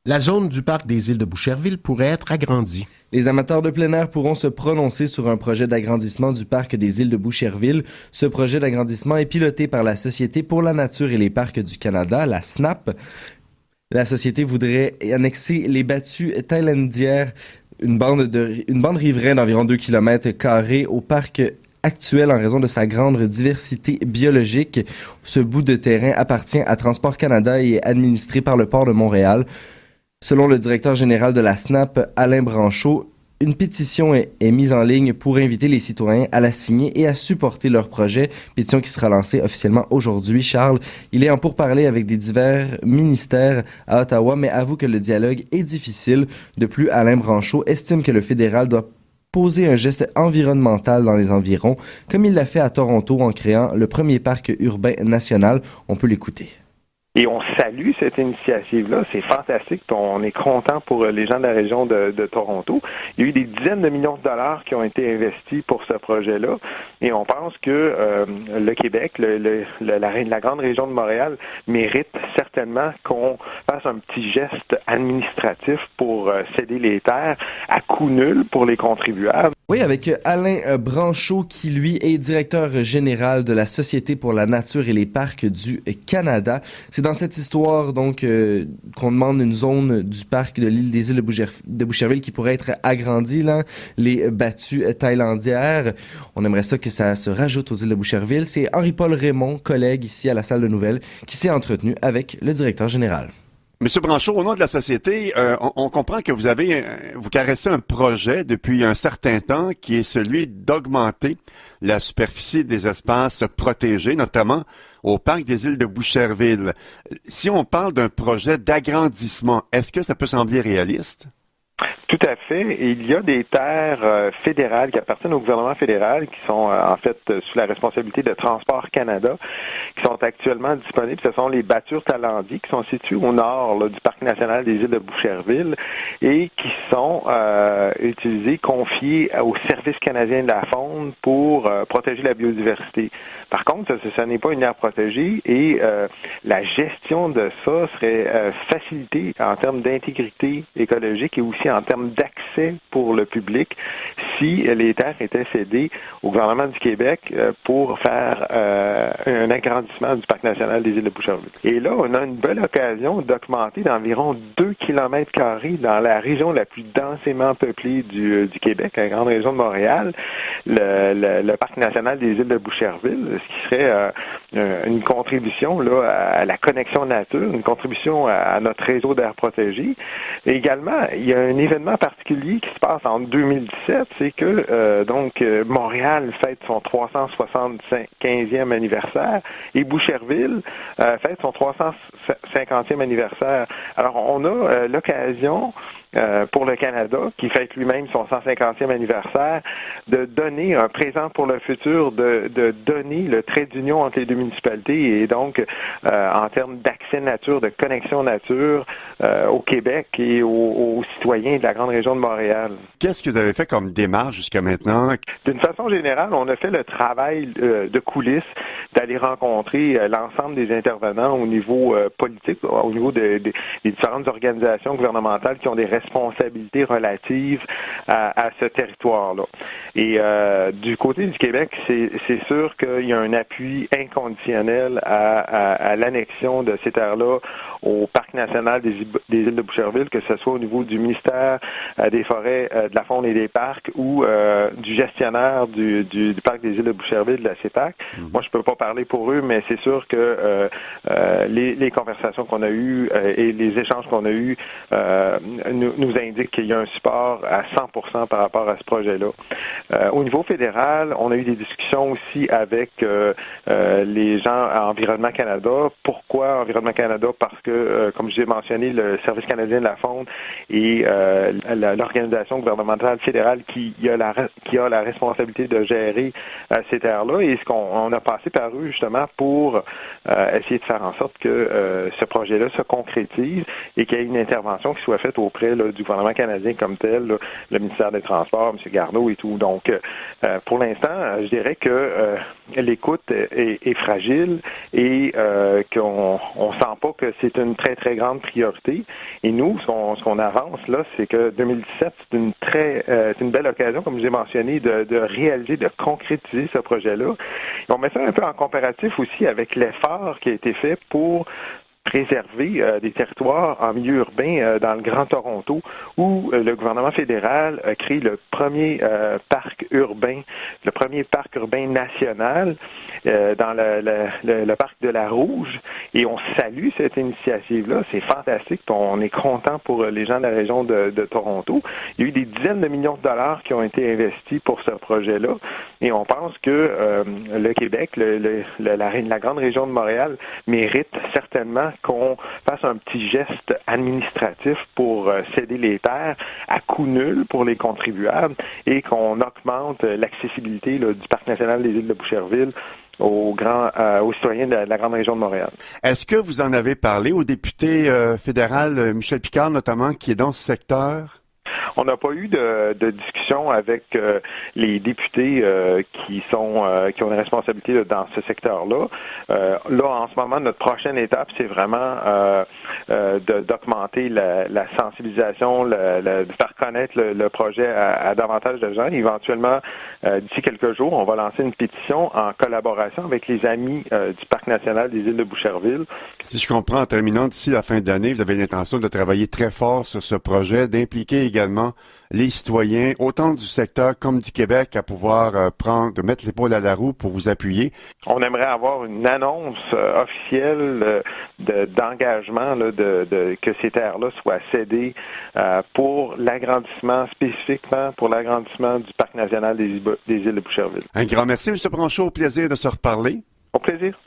La zone du parc des îles de Boucherville pourrait être agrandie. Les amateurs de plein air pourront se prononcer sur un projet d'agrandissement du parc des îles de Boucherville. Ce projet d'agrandissement est piloté par la Société pour la nature et les parcs du Canada, la SNAP. La société voudrait annexer les battues thaïlandières, une bande riveraine d'environ 2 km² au parc actuel en raison de sa grande diversité biologique. Ce bout de terrain appartient à Transport Canada et est administré par le port de Montréal. Selon le directeur général de la SNAP, Alain Branchaud, une pétition est mise en ligne pour inviter les citoyens à la signer et à supporter leur projet. Pétition qui sera lancée officiellement aujourd'hui. Charles, il est en pourparlers avec des divers ministères à Ottawa, mais avoue que le dialogue est difficile. De plus, Alain Branchaud estime que le fédéral doit poser un geste environnemental dans les environs, comme il l'a fait à Toronto en créant le premier parc urbain national. On peut l'écouter. Et on salue cette initiative-là, c'est fantastique, puis on est content pour les gens de la région de Toronto. Il y a eu des dizaines de millions de dollars qui ont été investis pour ce projet-là, et on pense que le Québec, la grande région de Montréal, mérite certainement qu'on fasse un petit geste administratif pour céder les terres à coût nul pour les contribuables. Oui, avec Alain Branchaud, qui lui est directeur général de la Société pour la nature et les parcs du Canada. C'est dans cette histoire donc qu'on demande une zone du parc de l'île des îles de Boucherville qui pourrait être agrandie, là, les battues thaïlandières. On aimerait ça que ça se rajoute aux îles de Boucherville. C'est Henri-Paul Raymond, collègue ici à la salle de nouvelles, qui s'est entretenu avec le directeur général. Monsieur Branchaud, au nom de la société, on comprend que vous caressez un projet depuis un certain temps qui est celui d'augmenter la superficie des espaces protégés, notamment au parc des îles de Boucherville. Si on parle d'un projet d'agrandissement, est-ce que ça peut sembler réaliste? Tout à fait. Il y a des terres fédérales qui appartiennent au gouvernement fédéral, qui sont en fait sous la responsabilité de Transport Canada, qui sont actuellement disponibles. Ce sont les battures Thaïlandies qui sont situées au nord là, du parc national des îles de Boucherville et qui sont utilisées, confiées au Service canadien de la faune pour protéger la biodiversité. Par contre, ce n'est pas une aire protégée et la gestion de ça serait facilitée en termes d'intégrité écologique et aussi en termes d'accès pour le public si les terres étaient cédées au gouvernement du Québec pour faire un agrandissement du parc national des îles de Boucherville. Et là, on a une belle occasion d'augmenter d'environ 2 km² dans la région la plus densément peuplée du Québec, la grande région de Montréal, le parc national des îles de Boucherville, ce qui serait une contribution là, à la connexion nature, une contribution à notre réseau d'air protégé. Et également, il y a un événement particulier qui se passe en 2017, c'est que Montréal fête son 375e anniversaire et Boucherville fête son 350e anniversaire. Alors, on a l'occasion pour le Canada, qui fête lui-même son 150e anniversaire, de donner un présent pour le futur, de donner le trait d'union entre les deux municipalités et donc en termes d'accès nature, de connexion nature au Québec et aux citoyens de la grande région de Montréal. Qu'est-ce que vous avez fait comme démarche jusqu'à maintenant? D'une façon générale, on a fait le travail de coulisses d'aller rencontrer l'ensemble des intervenants au niveau politique, au niveau des différentes organisations gouvernementales qui ont des responsabilités relatives à ce territoire-là. Et du côté du Québec, c'est sûr qu'il y a un appui inconditionnel à l'annexion de ces terres-là au Parc national des îles de Boucherville, que ce soit au niveau du ministère des Forêts, de la Faune et des Parcs ou du gestionnaire du Parc des îles de Boucherville, de la CEPAC. Moi, je peux pas parler pour eux, mais c'est sûr que les conversations qu'on a eues et les échanges qu'on a eus nous indiquent qu'il y a un support à 100% par rapport à ce projet-là. Au niveau fédéral, on a eu des discussions aussi avec les gens à Environnement Canada. Pourquoi Environnement Canada? Parce que, comme je l'ai mentionné, le Service canadien de la faune et l'organisation gouvernementale fédérale qui a la responsabilité de gérer ces terres-là. Et on a passé par eux justement pour essayer de faire en sorte que ce projet-là se concrétise et qu'il y ait une intervention qui soit faite auprès là, du gouvernement canadien comme tel, là, le ministère des Transports, M. Garneau et tout. Donc, pour l'instant, je dirais que l'écoute est fragile et qu'on sent pas que c'est une très, très grande priorité. Et nous, ce qu'on avance là, c'est que 2017, c'est une belle occasion, comme je l'ai mentionné, de réaliser, de concrétiser ce projet-là. Et on met ça un peu en comparatif aussi avec l'effort qui a été fait pour préserver des territoires en milieu urbain dans le Grand Toronto, où le gouvernement fédéral a créé le premier parc urbain national dans le parc de la Rouge. Et on salue cette initiative-là. C'est fantastique. On est content pour les gens de la région de Toronto. Il y a eu des dizaines de millions de dollars qui ont été investis pour ce projet-là. Et on pense que le Québec, la grande région de Montréal, mérite certainement qu'on fasse un petit geste administratif pour céder les terres à coût nul pour les contribuables et qu'on augmente l'accessibilité du Parc national des îles de Boucherville aux citoyens de la grande région de Montréal. Est-ce que vous en avez parlé au député fédéral Michel Picard, notamment, qui est dans ce secteur? On n'a pas eu de discussion avec les députés qui ont une responsabilité dans ce secteur-là. Là, en ce moment, notre prochaine étape, c'est vraiment d'augmenter la sensibilisation, de faire connaître le projet à davantage de gens. Éventuellement, d'ici quelques jours, on va lancer une pétition en collaboration avec les amis du Parc national des îles de Boucherville. Si je comprends, en terminant d'ici la fin de l'année, vous avez l'intention de travailler très fort sur ce projet, d'impliquer également les citoyens, autant du secteur comme du Québec, à pouvoir mettre l'épaule à la roue pour vous appuyer. On aimerait avoir une annonce officielle d'engagement que ces terres-là soient cédées pour l'agrandissement, spécifiquement pour l'agrandissement du Parc national des îles de Boucherville. Un grand merci, M. Branchot. Au plaisir de se reparler. Au plaisir.